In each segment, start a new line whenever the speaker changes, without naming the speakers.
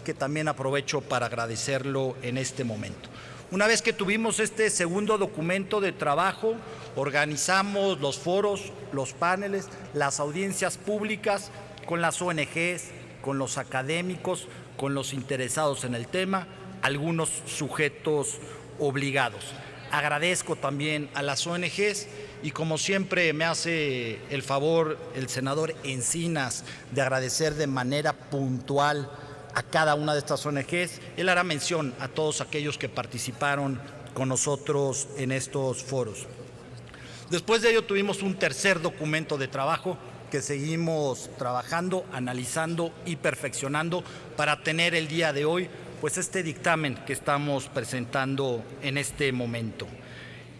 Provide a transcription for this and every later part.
que también aprovecho para agradecerlo en este momento. Una vez que tuvimos este segundo documento de trabajo, organizamos los foros, los paneles, las audiencias públicas con las ONGs, con los académicos, con los interesados en el tema, algunos sujetos obligados. Agradezco también a las ONGs y, como siempre, me hace el favor el senador Encinas de agradecer de manera puntual a cada una de estas ONGs. Él hará mención a todos aquellos que participaron con nosotros en estos foros. Después de ello tuvimos un tercer documento de trabajo que seguimos trabajando, analizando y perfeccionando para tener el día de hoy pues este dictamen que estamos presentando en este momento.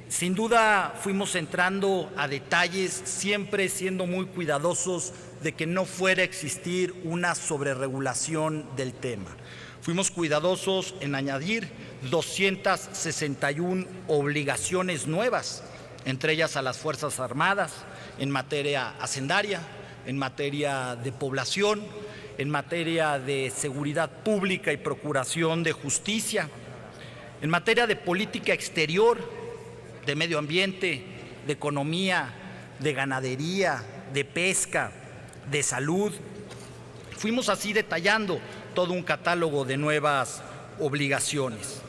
Sin duda fuimos entrando a detalles, siempre siendo muy cuidadosos de que no fuera a existir una sobreregulación del tema. Fuimos cuidadosos en añadir 261 obligaciones nuevas, entre ellas a las Fuerzas Armadas, en materia hacendaria, en materia de población, en materia de seguridad pública y procuración de justicia, en materia de política exterior, de medio ambiente, de economía, de ganadería, de pesca, de salud. Fuimos así detallando todo un catálogo de nuevas obligaciones.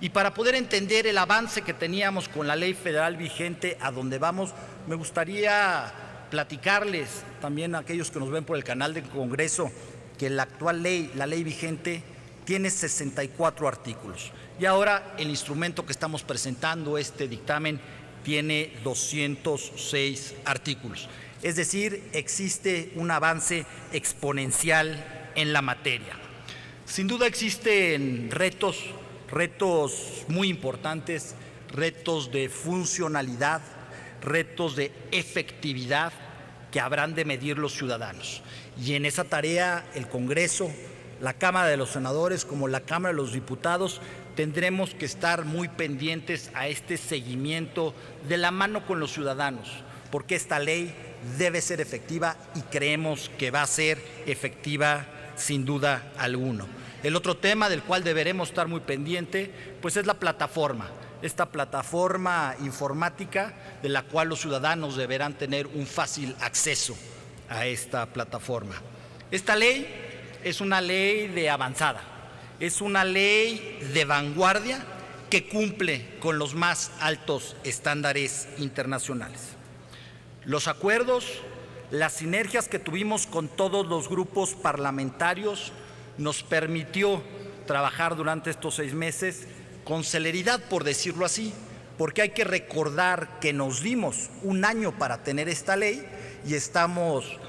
Y para poder entender el avance que teníamos con la ley federal vigente, a donde vamos, me gustaría platicarles también a aquellos que nos ven por el canal del Congreso que la actual ley, la ley vigente, tiene 64 artículos. Y ahora el instrumento que estamos presentando, este dictamen, tiene 206 artículos. Es decir, existe un avance exponencial en la materia. Sin duda existen retos muy importantes, retos de funcionalidad, retos de efectividad que habrán de medir los ciudadanos. Y en esa tarea el Congreso, la Cámara de los Senadores como la Cámara de los Diputados tendremos que estar muy pendientes a este seguimiento de la mano con los ciudadanos, porque esta ley debe ser efectiva y creemos que va a ser efectiva sin duda alguna. El otro tema del cual deberemos estar muy pendiente, pues es la plataforma. Esta plataforma informática de la cual los ciudadanos deberán tener un fácil acceso a esta plataforma. Esta ley es una ley de avanzada, es una ley de vanguardia que cumple con los más altos estándares internacionales. Los acuerdos, las sinergias que tuvimos con todos los grupos parlamentarios nos permitió trabajar durante estos 6 meses con celeridad, por decirlo así, porque hay que recordar que nos dimos un año para tener esta ley y estamos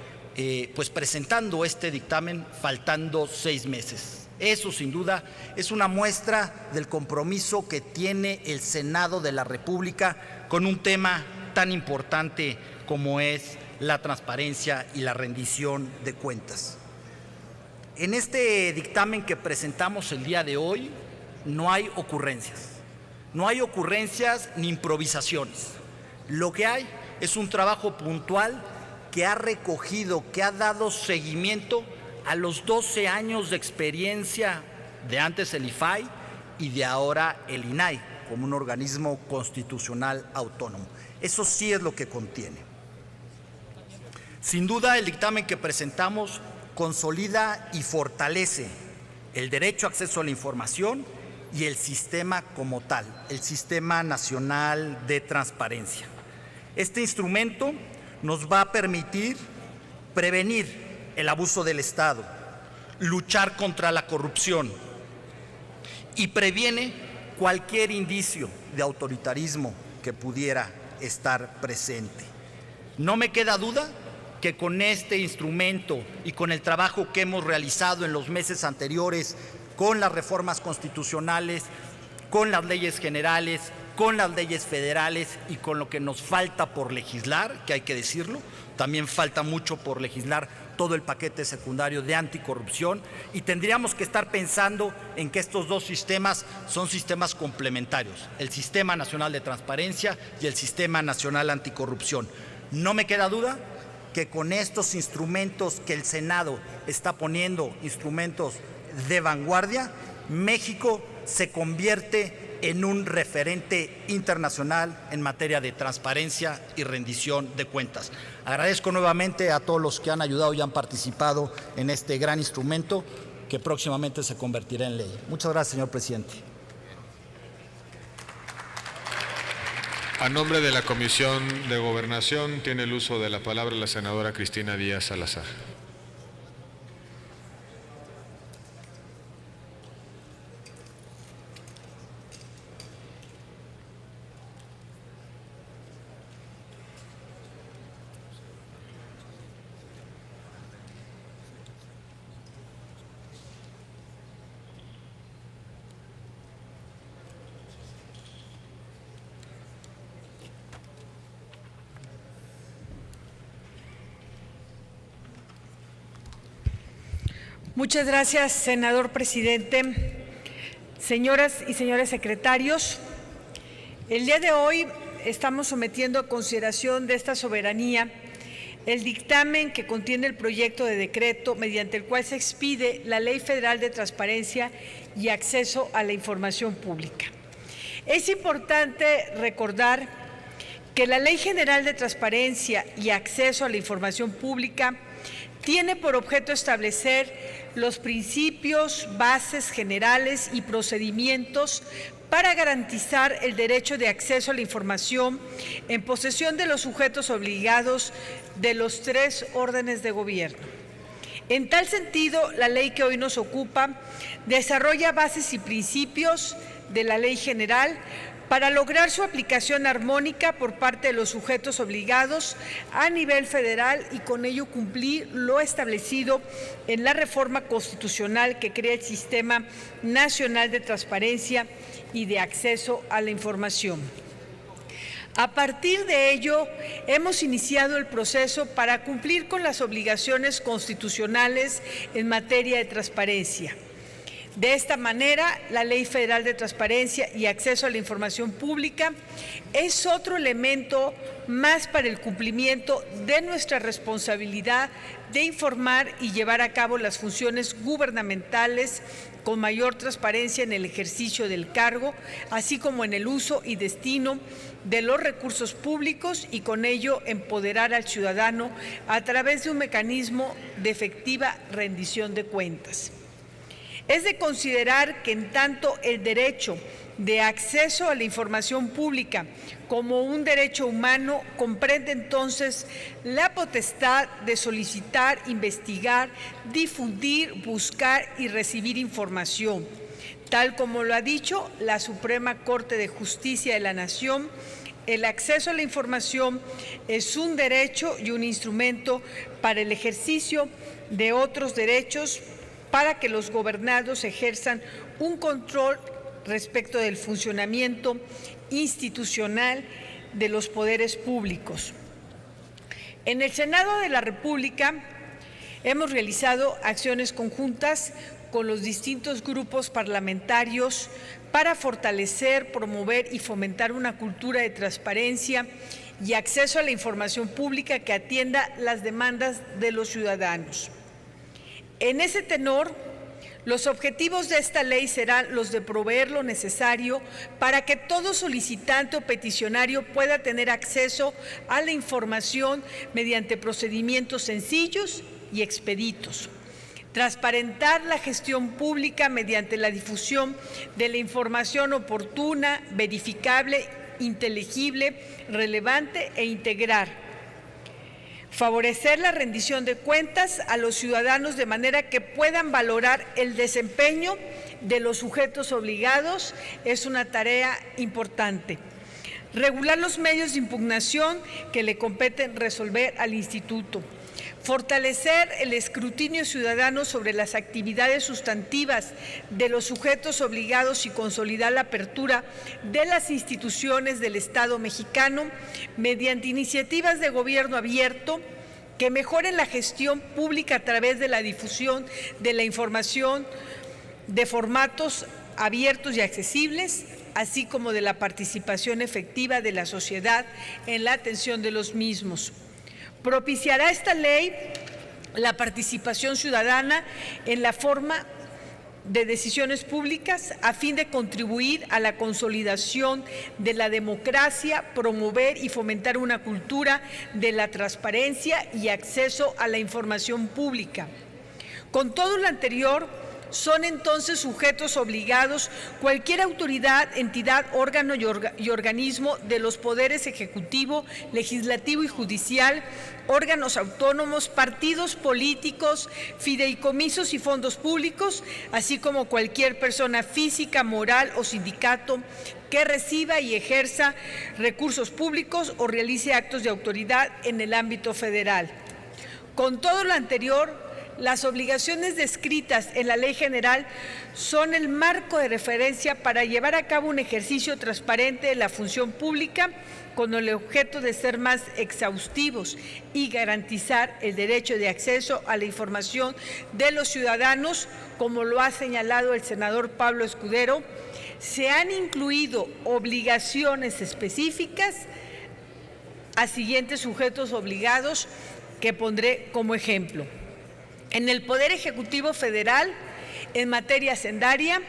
pues presentando este dictamen faltando 6 meses. Eso sin duda es una muestra del compromiso que tiene el Senado de la República con un tema tan importante como es la transparencia y la rendición de cuentas. En este dictamen que presentamos el día de hoy no hay ocurrencias. No hay ocurrencias ni improvisaciones. Lo que hay es un trabajo puntual que ha recogido, que ha dado seguimiento a los 12 años de experiencia de antes el IFAI y de ahora el INAI, como un organismo constitucional autónomo. Eso sí es lo que contiene. Sin duda, el dictamen que presentamos consolida y fortalece el derecho a acceso a la información y el sistema como tal, el Sistema Nacional de Transparencia. Este instrumento nos va a permitir prevenir el abuso del Estado, luchar contra la corrupción y previene cualquier indicio de autoritarismo que pudiera estar presente. No me queda duda que con este instrumento y con el trabajo que hemos realizado en los meses anteriores, con las reformas constitucionales, con las leyes generales, con las leyes federales y con lo que nos falta por legislar, que hay que decirlo, también falta mucho por legislar todo el paquete secundario de anticorrupción, y tendríamos que estar pensando en que estos dos sistemas son sistemas complementarios, el Sistema Nacional de Transparencia y el Sistema Nacional Anticorrupción. No me queda duda que con estos instrumentos que el Senado está poniendo, instrumentos de vanguardia, México se convierte en un referente internacional en materia de transparencia y rendición de cuentas. Agradezco nuevamente a todos los que han ayudado y han participado en este gran instrumento que próximamente se convertirá en ley. Muchas gracias, señor presidente.
A nombre de la Comisión de Gobernación, tiene el uso de la palabra la senadora Cristina Díaz Salazar.
Muchas gracias, senador presidente. Señoras y señores secretarios, el día de hoy estamos sometiendo a consideración de esta soberanía el dictamen que contiene el proyecto de decreto mediante el cual se expide la Ley Federal de Transparencia y Acceso a la Información Pública. Es importante recordar que la Ley General de Transparencia y Acceso a la Información Pública tiene por objeto establecer los principios, bases generales y procedimientos para garantizar el derecho de acceso a la información en posesión de los sujetos obligados de los 3 órdenes de gobierno. En tal sentido, la ley que hoy nos ocupa desarrolla bases y principios de la Ley General para lograr su aplicación armónica por parte de los sujetos obligados a nivel federal y con ello cumplir lo establecido en la reforma constitucional que crea el Sistema Nacional de Transparencia y de Acceso a la Información. A partir de ello, hemos iniciado el proceso para cumplir con las obligaciones constitucionales en materia de transparencia. De esta manera, la Ley Federal de Transparencia y Acceso a la Información Pública es otro elemento más para el cumplimiento de nuestra responsabilidad de informar y llevar a cabo las funciones gubernamentales con mayor transparencia en el ejercicio del cargo, así como en el uso y destino de los recursos públicos y con ello empoderar al ciudadano a través de un mecanismo de efectiva rendición de cuentas. Es de considerar que en tanto el derecho de acceso a la información pública como un derecho humano comprende entonces la potestad de solicitar, investigar, difundir, buscar y recibir información, tal como lo ha dicho la Suprema Corte de Justicia de la Nación. El acceso a la información es un derecho y un instrumento para el ejercicio de otros derechos para que los gobernados ejerzan un control respecto del funcionamiento institucional de los poderes públicos. En el Senado de la República hemos realizado acciones conjuntas con los distintos grupos parlamentarios para fortalecer, promover y fomentar una cultura de transparencia y acceso a la información pública que atienda las demandas de los ciudadanos. En ese tenor, los objetivos de esta ley serán los de proveer lo necesario para que todo solicitante o peticionario pueda tener acceso a la información mediante procedimientos sencillos y expeditos. Transparentar la gestión pública mediante la difusión de la información oportuna, verificable, inteligible, relevante e integrar. Favorecer la rendición de cuentas a los ciudadanos de manera que puedan valorar el desempeño de los sujetos obligados es una tarea importante. Regular los medios de impugnación que le competen resolver al Instituto. Fortalecer el escrutinio ciudadano sobre las actividades sustantivas de los sujetos obligados y consolidar la apertura de las instituciones del Estado mexicano mediante iniciativas de gobierno abierto que mejoren la gestión pública a través de la difusión de la información de formatos abiertos y accesibles, así como de la participación efectiva de la sociedad en la atención de los mismos. Propiciará esta ley la participación ciudadana en la forma de decisiones públicas a fin de contribuir a la consolidación de la democracia, promover y fomentar una cultura de la transparencia y acceso a la información pública. Con todo lo anterior, son entonces sujetos obligados cualquier autoridad, entidad, órgano y organismo de los poderes ejecutivo, legislativo y judicial, órganos autónomos, partidos políticos, fideicomisos y fondos públicos, así como cualquier persona física, moral o sindicato que reciba y ejerza recursos públicos o realice actos de autoridad en el ámbito federal. Con todo lo anterior, las obligaciones descritas en la Ley General son el marco de referencia para llevar a cabo un ejercicio transparente de la función pública con el objeto de ser más exhaustivos y garantizar el derecho de acceso a la información de los ciudadanos, como lo ha señalado el senador Pablo Escudero. Se han incluido obligaciones específicas a siguientes sujetos obligados que pondré como ejemplo. En el Poder Ejecutivo Federal, en materia hacendaria,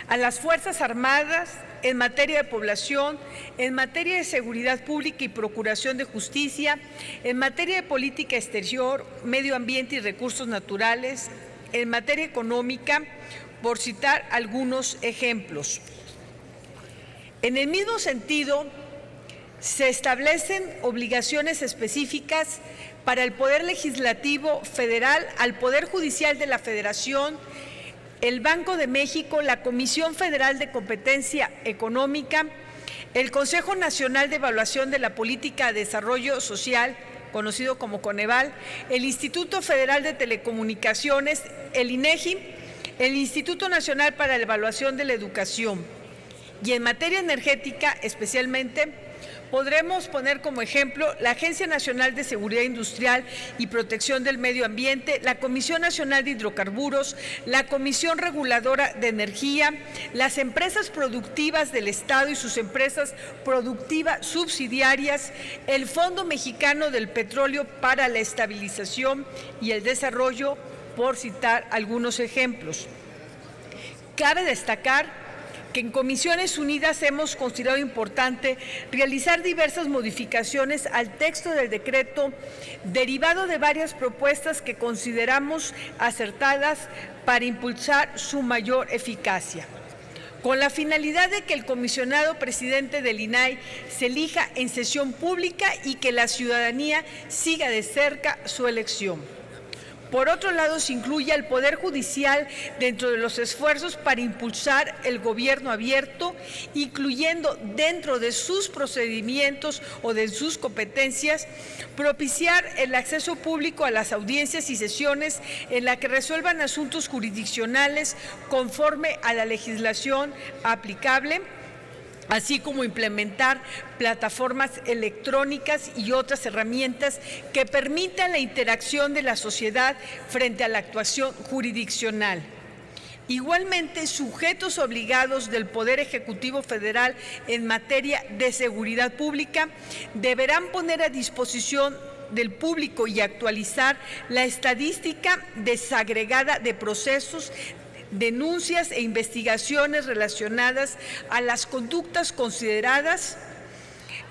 a las Fuerzas Armadas, en materia de población, en materia de seguridad pública y procuración de justicia, en materia de política exterior, medio ambiente y recursos naturales, en materia económica, por citar algunos ejemplos. En el mismo sentido, se establecen obligaciones específicas para el Poder Legislativo Federal, al Poder Judicial de la Federación, el Banco de México, la Comisión Federal de Competencia Económica, el Consejo Nacional de Evaluación de la Política de Desarrollo Social, conocido como Coneval, el Instituto Federal de Telecomunicaciones, el INEGI, el Instituto Nacional para la Evaluación de la Educación. Y en materia energética, especialmente, podremos poner como ejemplo la Agencia Nacional de Seguridad Industrial y Protección del Medio Ambiente, la Comisión Nacional de Hidrocarburos, la Comisión Reguladora de Energía, las empresas productivas del Estado y sus empresas productivas subsidiarias, el Fondo Mexicano del Petróleo para la Estabilización y el Desarrollo, por citar algunos ejemplos. Cabe destacar que en Comisiones Unidas hemos considerado importante realizar diversas modificaciones al texto del decreto, derivado de varias propuestas que consideramos acertadas para impulsar su mayor eficacia, con la finalidad de que el comisionado presidente del INAI se elija en sesión pública y que la ciudadanía siga de cerca su elección. Por otro lado, se incluye al Poder Judicial dentro de los esfuerzos para impulsar el gobierno abierto, incluyendo dentro de sus procedimientos o de sus competencias, propiciar el acceso público a las audiencias y sesiones en la que resuelvan asuntos jurisdiccionales conforme a la legislación aplicable, así como implementar plataformas electrónicas y otras herramientas que permitan la interacción de la sociedad frente a la actuación jurisdiccional. Igualmente, sujetos obligados del Poder Ejecutivo Federal en materia de seguridad pública deberán poner a disposición del público y actualizar la estadística desagregada de procesos, denuncias e investigaciones relacionadas a las conductas consideradas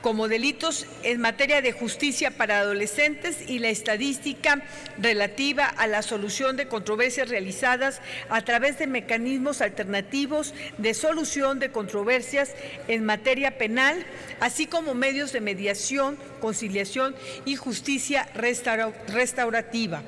como delitos en materia de justicia para adolescentes y la estadística relativa a la solución de controversias realizadas a través de mecanismos alternativos de solución de controversias en materia penal, así como medios de mediación, conciliación y justicia restaurativa.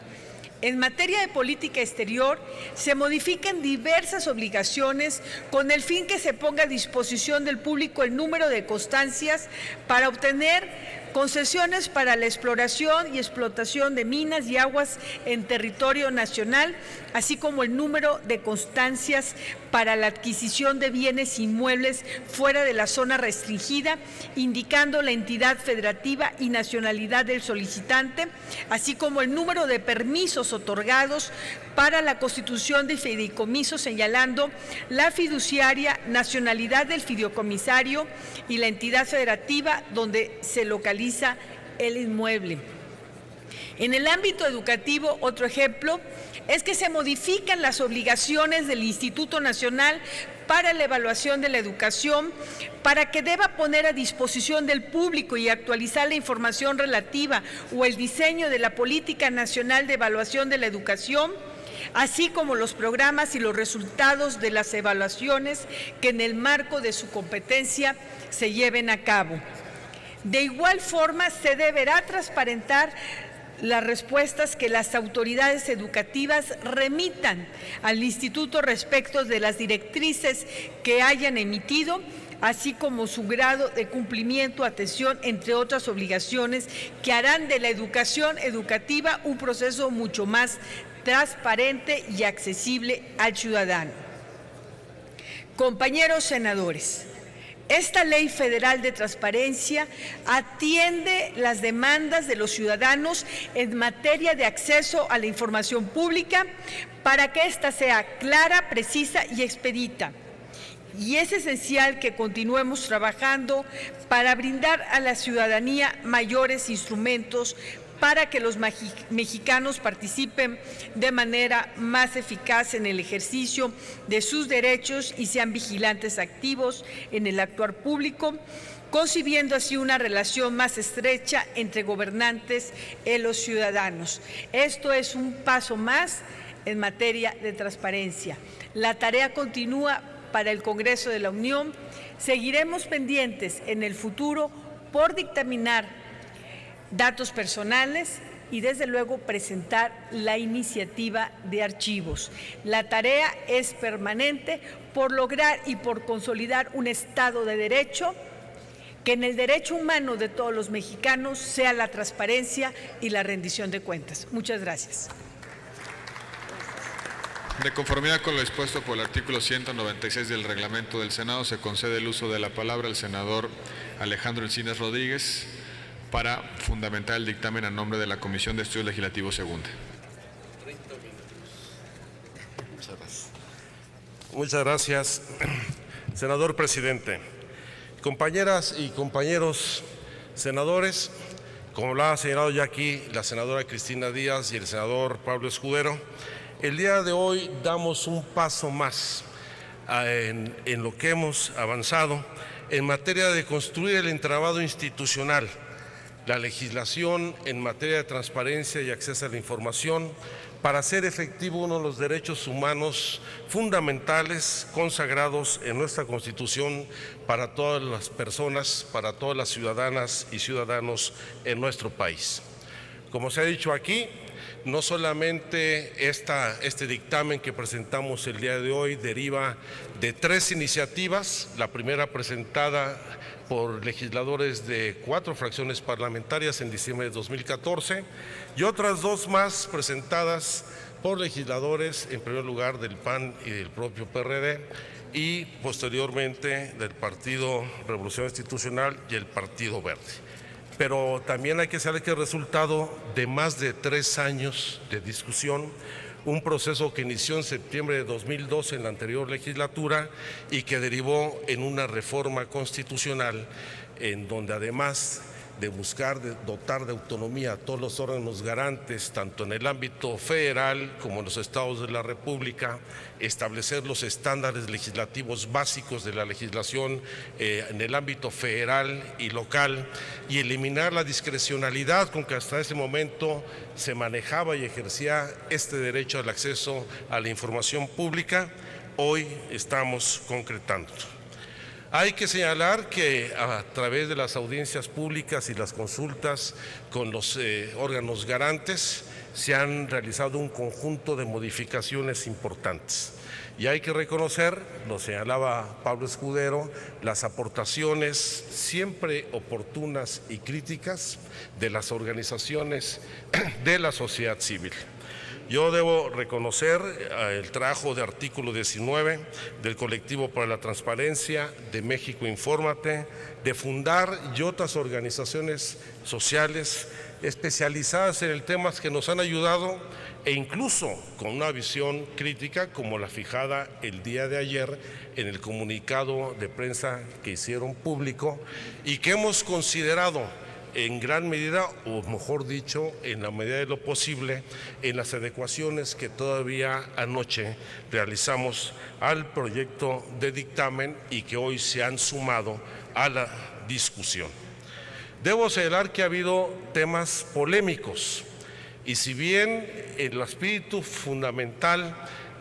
En materia de política exterior, se modifican diversas obligaciones con el fin que se ponga a disposición del público el número de constancias para obtener concesiones para la exploración y explotación de minas y aguas en territorio nacional, así como el número de constancias para la adquisición de bienes inmuebles fuera de la zona restringida, indicando la entidad federativa y nacionalidad del solicitante, así como el número de permisos otorgados para la constitución de fideicomisos, señalando la fiduciaria, nacionalidad del fideicomisario y la entidad federativa donde se localiza el inmueble. En el ámbito educativo, otro ejemplo es que se modifican las obligaciones del Instituto Nacional para la Evaluación de la Educación para que deba poner a disposición del público y actualizar la información relativa o el diseño de la Política Nacional de Evaluación de la Educación, así como los programas y los resultados de las evaluaciones que en el marco de su competencia se lleven a cabo. De igual forma, se deberá transparentar las respuestas que las autoridades educativas remitan al Instituto respecto de las directrices que hayan emitido, así como su grado de cumplimiento, atención, entre otras obligaciones que harán de la educación educativa un proceso mucho más transparente y accesible al ciudadano. Compañeros senadores, esta Ley Federal de Transparencia atiende las demandas de los ciudadanos en materia de acceso a la información pública para que ésta sea clara, precisa y expedita. Y es esencial que continuemos trabajando para brindar a la ciudadanía mayores instrumentos para que los mexicanos participen de manera más eficaz en el ejercicio de sus derechos y sean vigilantes activos en el actuar público, concibiendo así una relación más estrecha entre gobernantes y los ciudadanos. Esto es un paso más en materia de transparencia. La tarea continúa para el Congreso de la Unión. Seguiremos pendientes en el futuro por dictaminar datos personales y desde luego presentar la iniciativa de archivos. La tarea es permanente por lograr y por consolidar un Estado de Derecho que en el derecho humano de todos los mexicanos sea la transparencia y la rendición de cuentas. Muchas gracias.
De conformidad con lo expuesto por el artículo 196 del reglamento del Senado, se concede el uso de la palabra al senador Alejandro Encinas Rodríguez para fundamentar el dictamen a nombre de la Comisión de Estudios Legislativos Segunda.
Muchas gracias, senador presidente. Compañeras y compañeros senadores, como lo ha señalado ya aquí la senadora Cristina Díaz y el senador Pablo Escudero, el día de hoy damos un paso más en lo que hemos avanzado en materia de construir el entramado institucional, la legislación en materia de transparencia y acceso a la información para hacer efectivo uno de los derechos humanos fundamentales consagrados en nuestra Constitución para todas las personas, para todas las ciudadanas y ciudadanos en nuestro país. Como se ha dicho aquí, no solamente este dictamen que presentamos el día de hoy deriva de 3 iniciativas, la primera presentada por legisladores de 4 fracciones parlamentarias en diciembre de 2014 y otras 2 más presentadas por legisladores, en primer lugar del PAN y del propio PRD y posteriormente del Partido Revolución Institucional y el Partido Verde. Pero también hay que saber que el resultado de más de 3 años de discusión, un proceso que inició en septiembre de 2012 en la anterior legislatura y que derivó en una reforma constitucional en donde además de buscar dotar de autonomía a todos los órganos garantes, tanto en el ámbito federal como en los estados de la República, establecer los estándares legislativos básicos de la legislación en el ámbito federal y local y eliminar la discrecionalidad con que hasta ese momento se manejaba y ejercía este derecho al acceso a la información pública, hoy estamos concretando. Hay que señalar que a través de las audiencias públicas y las consultas con los órganos garantes se han realizado un conjunto de modificaciones importantes. Y hay que reconocer, lo señalaba Pablo Escudero, las aportaciones siempre oportunas y críticas de las organizaciones de la sociedad civil. Yo debo reconocer el trabajo de artículo 19 del Colectivo para la Transparencia, de México Infórmate, de Fundar y otras organizaciones sociales especializadas en el tema que nos han ayudado e incluso con una visión crítica como la fijada el día de ayer en el comunicado de prensa que hicieron público y que hemos considerado en gran medida, o mejor dicho, en la medida de lo posible, en las adecuaciones que todavía anoche realizamos al proyecto de dictamen y que hoy se han sumado a la discusión. Debo señalar que ha habido temas polémicos y si bien el espíritu fundamental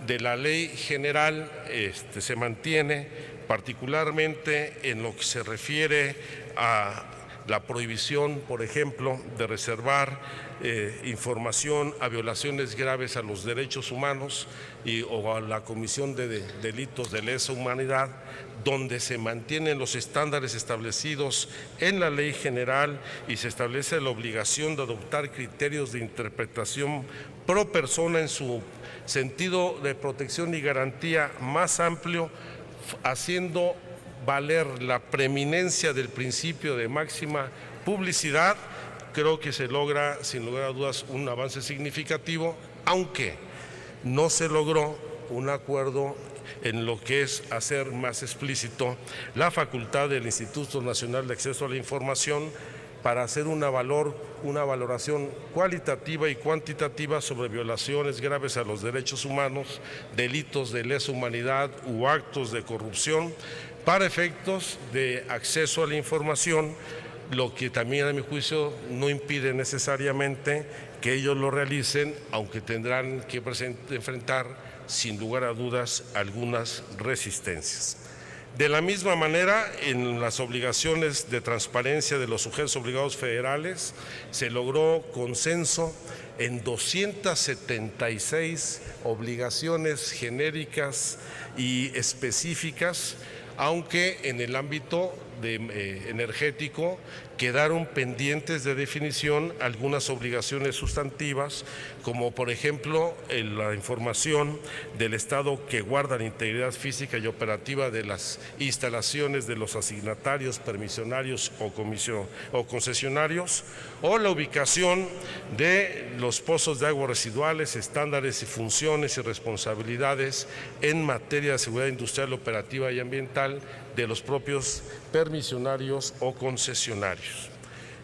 de la ley general se mantiene, particularmente en lo que se refiere a la prohibición, por ejemplo, de reservar información a violaciones graves a los derechos humanos o a la comisión de delitos de lesa humanidad, donde se mantienen los estándares establecidos en la ley general y se establece la obligación de adoptar criterios de interpretación pro persona en su sentido de protección y garantía más amplio, haciendo valer la preeminencia del principio de máxima publicidad. Creo que se logra, sin lugar a dudas, un avance significativo, aunque no se logró un acuerdo en lo que es hacer más explícito la facultad del Instituto Nacional de Acceso a la Información para hacer una valoración cualitativa y cuantitativa sobre violaciones graves a los derechos humanos, delitos de lesa humanidad u actos de corrupción para efectos de acceso a la información, lo que también a mi juicio no impide necesariamente que ellos lo realicen, aunque tendrán que enfrentar sin lugar a dudas algunas resistencias. De la misma manera, en las obligaciones de transparencia de los sujetos obligados federales se logró consenso en 276 obligaciones genéricas y específicas, aunque en el ámbito energético quedaron pendientes de definición algunas obligaciones sustantivas, como por ejemplo la información del estado que guarda la integridad física y operativa de las instalaciones de los asignatarios, permisionarios o concesionarios, o la ubicación de los pozos de agua residuales, estándares y funciones y responsabilidades en materia de seguridad industrial, operativa y ambiental de los propios permisionarios o concesionarios.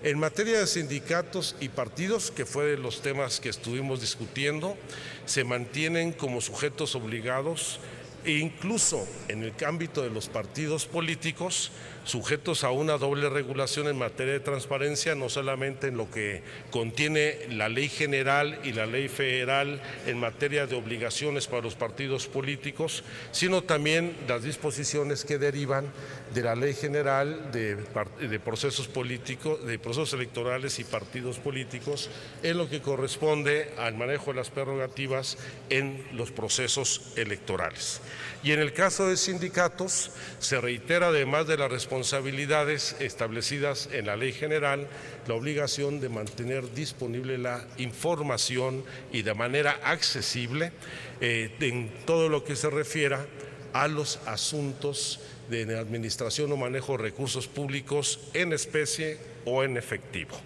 En materia de sindicatos y partidos, que fue de los temas que estuvimos discutiendo, se mantienen como sujetos obligados e incluso en el ámbito de los partidos políticos, sujetos a una doble regulación en materia de transparencia, no solamente en lo que contiene la ley general y la ley federal en materia de obligaciones para los partidos políticos, sino también las disposiciones que derivan de la ley general de procesos políticos, de procesos electorales y partidos políticos, en lo que corresponde al manejo de las prerrogativas en los procesos electorales. Y en el caso de sindicatos, se reitera, además de las responsabilidades establecidas en la ley general, la obligación de mantener disponible la información y de manera accesible en todo lo que se refiera a los asuntos de administración o manejo de recursos públicos en especie o en efectivo.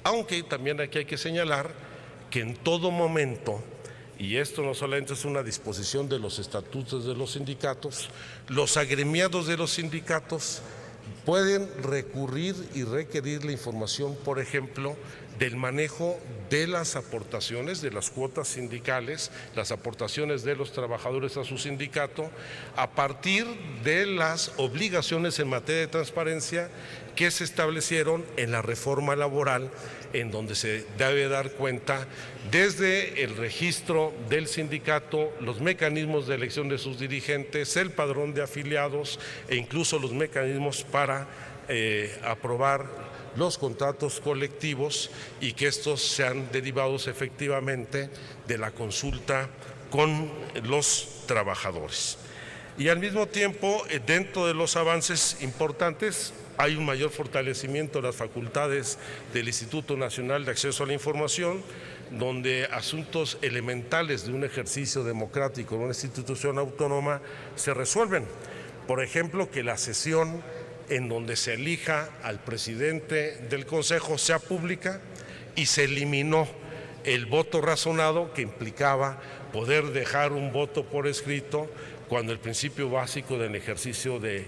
Aunque también aquí hay que señalar que en todo momento, y esto no solamente es una disposición de los estatutos de los sindicatos, los agremiados de los sindicatos pueden recurrir y requerir la información, por ejemplo, del manejo de las aportaciones, de las cuotas sindicales, las aportaciones de los trabajadores a su sindicato, a partir de las obligaciones en materia de transparencia que se establecieron en la reforma laboral, en donde se debe dar cuenta desde el registro del sindicato, los mecanismos de elección de sus dirigentes, el padrón de afiliados e incluso los mecanismos para aprobar los contratos colectivos y que estos sean derivados efectivamente de la consulta con los trabajadores. Y al mismo tiempo, dentro de los avances importantes, hay un mayor fortalecimiento de las facultades del Instituto Nacional de Acceso a la Información, donde asuntos elementales de un ejercicio democrático en una institución autónoma se resuelven. Por ejemplo, que la sesión en donde se elija al presidente del Consejo sea pública, y se eliminó el voto razonado, que implicaba poder dejar un voto por escrito, cuando el principio básico del ejercicio de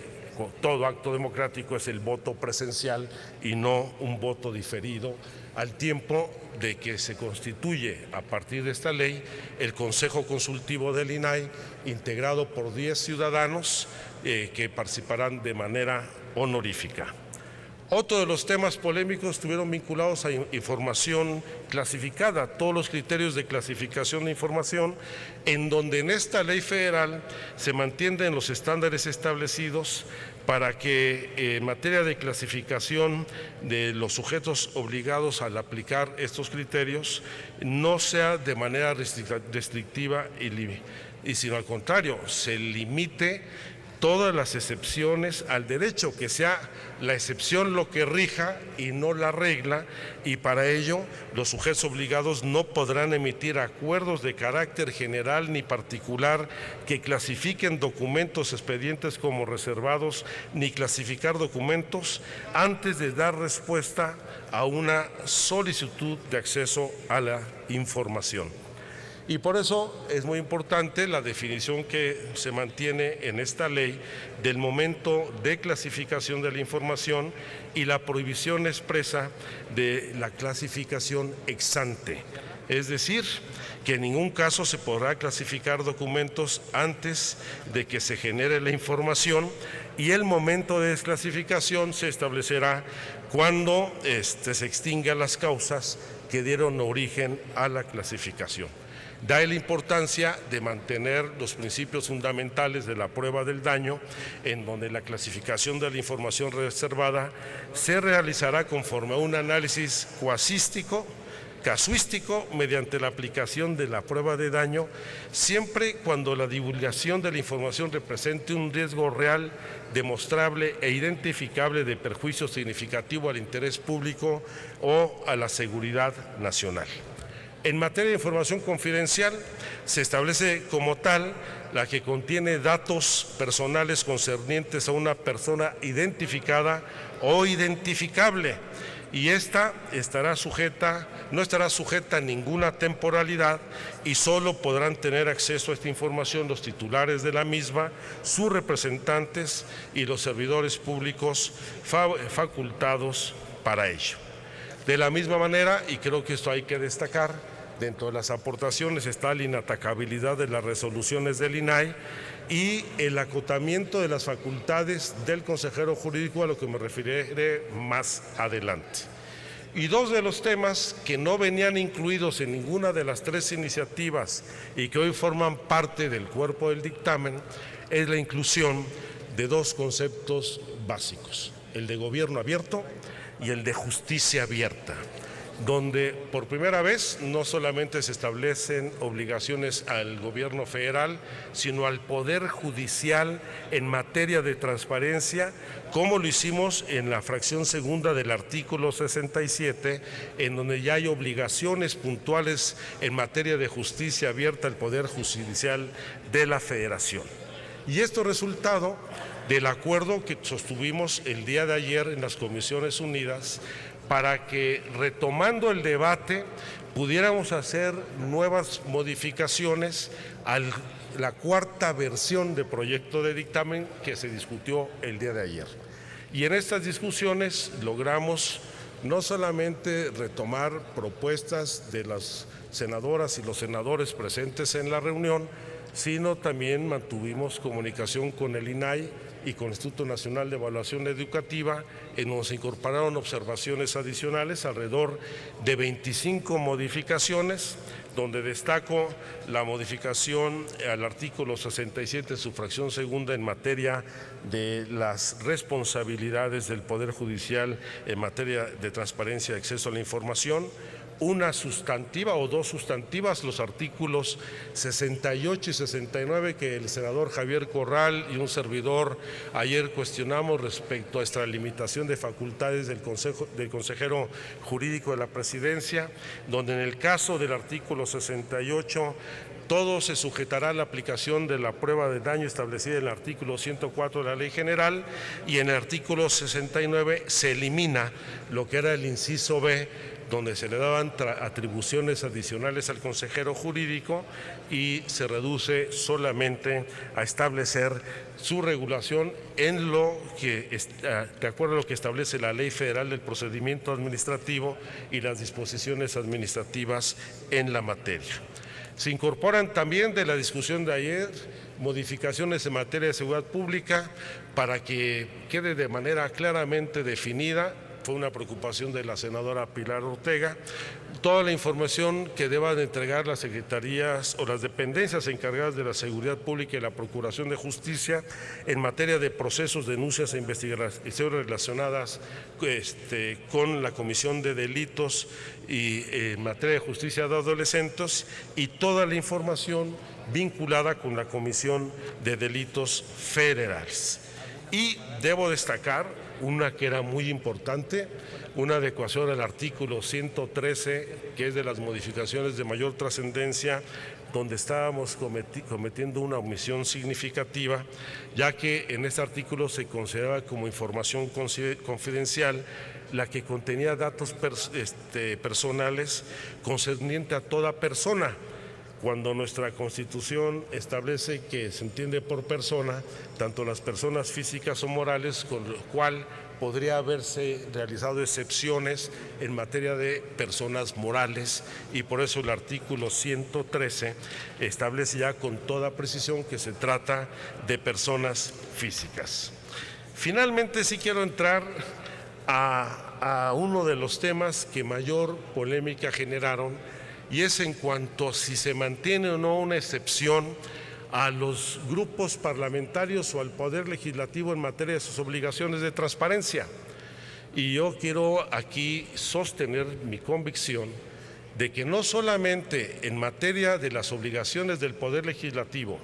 todo acto democrático es el voto presencial y no un voto diferido, al tiempo de que se constituye a partir de esta ley el Consejo Consultivo del INAI, integrado por 10 ciudadanos que participarán de manera honorífica. Otro de los temas polémicos estuvieron vinculados a información clasificada, todos los criterios de clasificación de información, en donde en esta ley federal se mantienen los estándares establecidos para que en materia de clasificación de los sujetos obligados al aplicar estos criterios no sea de manera restrictiva y sino al contrario, se limite todas las excepciones al derecho, que sea la excepción lo que rija y no la regla, y para ello los sujetos obligados no podrán emitir acuerdos de carácter general ni particular que clasifiquen documentos expedientes como reservados, ni clasificar documentos antes de dar respuesta a una solicitud de acceso a la información. Y por eso es muy importante la definición que se mantiene en esta ley del momento de clasificación de la información y la prohibición expresa de la clasificación ex ante. Es decir, que en ningún caso se podrá clasificar documentos antes de que se genere la información, y el momento de desclasificación se establecerá cuando se extingan las causas que dieron origen a la clasificación. Da la importancia de mantener los principios fundamentales de la prueba del daño, en donde la clasificación de la información reservada se realizará conforme a un análisis casuístico mediante la aplicación de la prueba de daño, siempre cuando la divulgación de la información represente un riesgo real, demostrable e identificable de perjuicio significativo al interés público o a la seguridad nacional. En materia de información confidencial, se establece como tal la que contiene datos personales concernientes a una persona identificada o identificable, y esta no estará sujeta a ninguna temporalidad, y solo podrán tener acceso a esta información los titulares de la misma, sus representantes y los servidores públicos facultados para ello. De la misma manera, y creo que esto hay que destacar, dentro de las aportaciones está la inatacabilidad de las resoluciones del INAI y el acotamiento de las facultades del consejero jurídico, a lo que me referiré más adelante. Y dos de los temas que no venían incluidos en ninguna de las tres iniciativas y que hoy forman parte del cuerpo del dictamen es la inclusión de dos conceptos básicos: el de gobierno abierto y el de justicia abierta, donde por primera vez no solamente se establecen obligaciones al gobierno federal, sino al Poder Judicial en materia de transparencia, como lo hicimos en la fracción segunda del artículo 67, en donde ya hay obligaciones puntuales en materia de justicia abierta al Poder Judicial de la Federación. Y esto resultado del acuerdo que sostuvimos el día de ayer en las Comisiones Unidas, para que, retomando el debate, pudiéramos hacer nuevas modificaciones a la cuarta versión de proyecto de dictamen que se discutió el día de ayer. Y en estas discusiones logramos no solamente retomar propuestas de las senadoras y los senadores presentes en la reunión, sino también mantuvimos comunicación con el INAI y con el Instituto Nacional de Evaluación Educativa, en donde se incorporaron observaciones adicionales, alrededor de 25 modificaciones, donde destaco la modificación al artículo 67, su fracción segunda, en materia de las responsabilidades del Poder Judicial en materia de transparencia y acceso a la información. Una sustantiva o dos sustantivas, los artículos 68 y 69, que el senador Javier Corral y un servidor ayer cuestionamos respecto a esta limitación de facultades del consejero jurídico de la Presidencia, donde en el caso del artículo 68 todo se sujetará a la aplicación de la prueba de daño establecida en el artículo 104 de la Ley General, y en el artículo 69 se elimina lo que era el inciso B, donde se le daban atribuciones adicionales al consejero jurídico y se reduce solamente a establecer su regulación en lo que, de acuerdo a lo que establece la Ley Federal del Procedimiento Administrativo y las disposiciones administrativas en la materia. Se incorporan también de la discusión de ayer modificaciones en materia de seguridad pública para que quede de manera claramente definida. Fue una preocupación de la senadora Pilar Ortega, toda la información que deban entregar las secretarías o las dependencias encargadas de la seguridad pública y la Procuración de Justicia en materia de procesos, denuncias e investigaciones relacionadas con la comisión de delitos y en materia de justicia de adolescentes, y toda la información vinculada con la comisión de delitos federales. Y debo destacar una que era muy importante, una adecuación al artículo 113, que es de las modificaciones de mayor trascendencia, donde estábamos cometiendo una omisión significativa, ya que en este artículo se consideraba como información confidencial la que contenía datos personales concerniente a toda persona, cuando nuestra Constitución establece que se entiende por persona tanto las personas físicas o morales, con lo cual podría haberse realizado excepciones en materia de personas morales, y por eso el artículo 113 establece ya con toda precisión que se trata de personas físicas. Finalmente, sí quiero entrar a uno de los temas que mayor polémica generaron, y es en cuanto a si se mantiene o no una excepción a los grupos parlamentarios o al Poder Legislativo en materia de sus obligaciones de transparencia. Y yo quiero aquí sostener mi convicción de que no solamente en materia de las obligaciones del Poder Legislativo,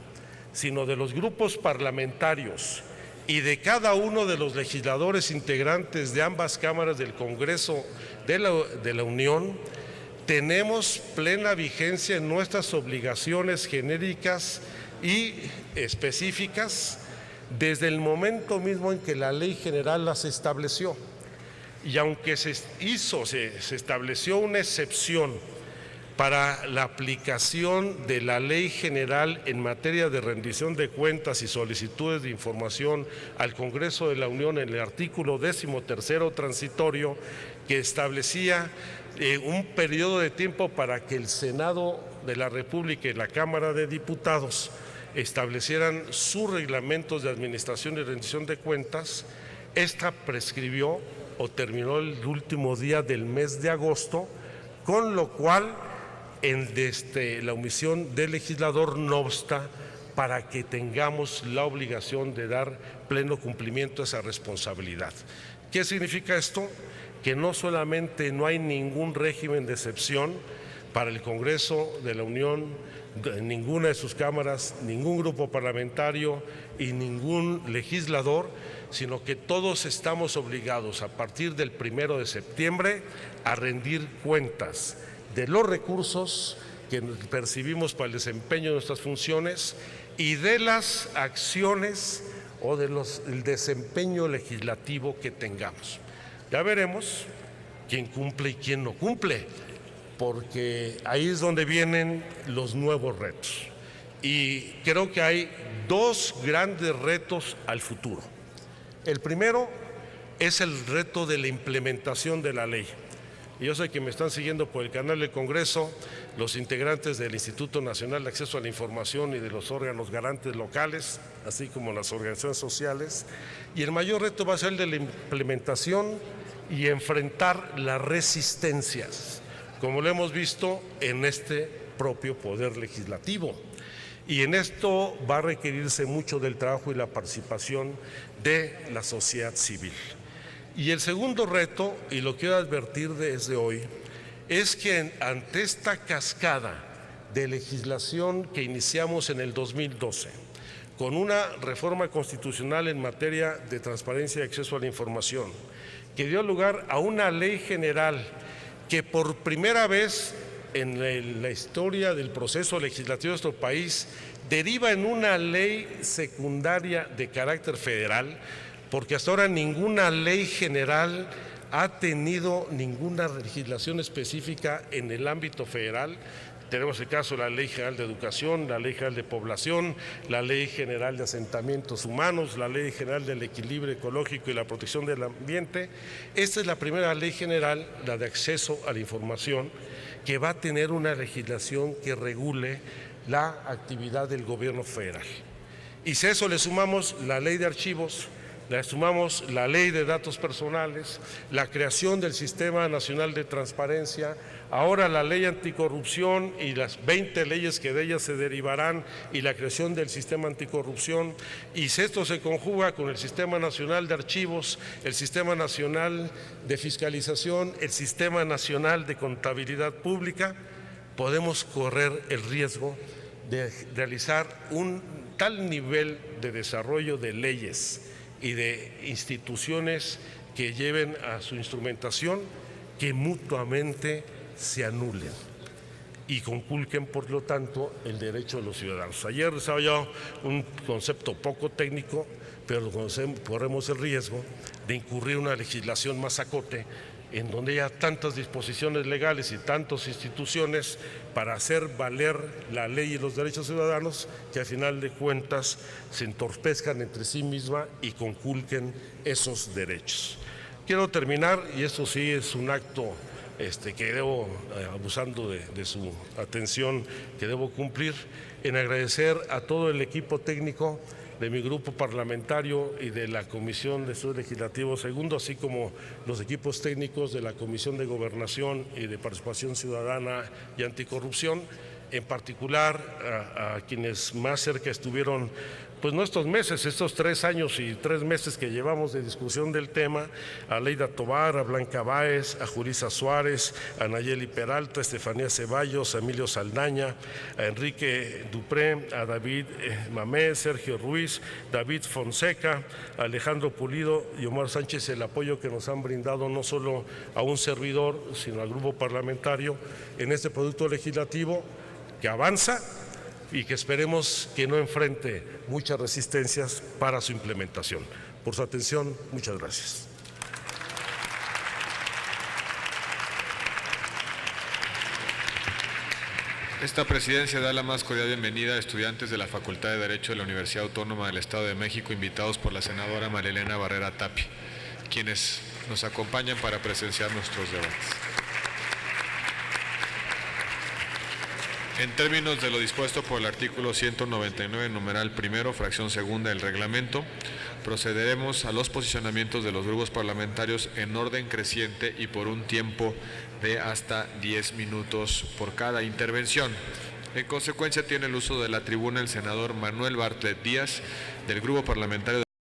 sino de los grupos parlamentarios y de cada uno de los legisladores integrantes de ambas cámaras del Congreso de la Unión, tenemos plena vigencia en nuestras obligaciones genéricas y específicas desde el momento mismo en que la Ley General las estableció. Y aunque se estableció una excepción para la aplicación de la Ley General en materia de rendición de cuentas y solicitudes de información al Congreso de la Unión en el artículo 13º transitorio, que establecía un periodo de tiempo para que el Senado de la República y la Cámara de Diputados establecieran sus reglamentos de administración y rendición de cuentas, esta prescribió o terminó el último día del mes de agosto, con lo cual la omisión del legislador no obsta para que tengamos la obligación de dar pleno cumplimiento a esa responsabilidad. ¿Qué significa esto? Que no solamente no hay ningún régimen de excepción para el Congreso de la Unión, ninguna de sus cámaras, ningún grupo parlamentario y ningún legislador, sino que todos estamos obligados a partir del 1 de septiembre a rendir cuentas de los recursos que percibimos para el desempeño de nuestras funciones y de las acciones o del desempeño legislativo que tengamos. Ya veremos quién cumple y quién no cumple, porque ahí es donde vienen los nuevos retos. Y creo que hay dos grandes retos al futuro. El primero es el reto de la implementación de la ley. Y yo sé que me están siguiendo por el canal del Congreso los integrantes del Instituto Nacional de Acceso a la Información y de los órganos garantes locales, así como las organizaciones sociales. Y el mayor reto va a ser el de la implementación y enfrentar las resistencias, como lo hemos visto en este propio Poder Legislativo. Y en esto va a requerirse mucho del trabajo y la participación de la sociedad civil. Y el segundo reto, y lo quiero advertir desde hoy, es que ante esta cascada de legislación que iniciamos en el 2012, con una reforma constitucional en materia de transparencia y acceso a la información, que dio lugar a una ley general que por primera vez en la historia del proceso legislativo de nuestro país deriva en una ley secundaria de carácter federal, porque hasta ahora ninguna ley general ha tenido ninguna legislación específica en el ámbito federal. Tenemos el caso de la Ley General de Educación, la Ley General de Población, la Ley General de Asentamientos Humanos, la Ley General del Equilibrio Ecológico y la Protección del Ambiente. Esta es la primera ley general, la de acceso a la información, que va a tener una legislación que regule la actividad del gobierno federal. Y si a eso le sumamos la Ley de Archivos, le sumamos la Ley de Datos Personales, la creación del Sistema Nacional de Transparencia, ahora la Ley Anticorrupción y las 20 leyes que de ellas se derivarán y la creación del Sistema Anticorrupción, y si esto se conjuga con el Sistema Nacional de Archivos, el Sistema Nacional de Fiscalización, el Sistema Nacional de Contabilidad Pública, podemos correr el riesgo de realizar un tal nivel de desarrollo de leyes y de instituciones que lleven a su instrumentación que mutuamente se anulen y conculquen, por lo tanto, el derecho de los ciudadanos. Ayer desarrolló un concepto poco técnico, pero corremos el riesgo de incurrir en una legislación más acote, en donde haya tantas disposiciones legales y tantas instituciones para hacer valer la ley y los derechos ciudadanos, que al final de cuentas se entorpezcan entre sí misma y conculquen esos derechos. Quiero terminar, y esto sí es un acto que debo, abusando de su atención, que debo cumplir, en agradecer a todo el equipo técnico de mi grupo parlamentario y de la Comisión de Estudios Legislativos Segundo, así como los equipos técnicos de la Comisión de Gobernación y de Participación Ciudadana y Anticorrupción, en particular a quienes más cerca estuvieron, pues no estos meses, estos 3 años y 3 meses que llevamos de discusión del tema, a Leida Tobar, a Blanca Báez, a Julissa Suárez, a Nayeli Peralta, a Estefanía Ceballos, a Emilio Saldaña, a Enrique Dupré, a David Mamé, Sergio Ruiz, David Fonseca, a Alejandro Pulido y Omar Sánchez, el apoyo que nos han brindado no solo a un servidor, sino al grupo parlamentario en este producto legislativo que avanza y que esperemos que no enfrente muchas resistencias para su implementación. Por su atención, muchas gracias.
Esta presidencia da la más cordial bienvenida a estudiantes de la Facultad de Derecho de la Universidad Autónoma del Estado de México, invitados por la senadora María Elena Barrera Tapia, quienes nos acompañan para presenciar nuestros debates. En términos de lo dispuesto por el artículo 199, numeral primero, fracción segunda del reglamento, procederemos a los posicionamientos de los grupos parlamentarios en orden creciente y por un tiempo de hasta 10 minutos por cada intervención. En consecuencia, tiene el uso de la tribuna el senador Manuel Bartlett Díaz, del Grupo Parlamentario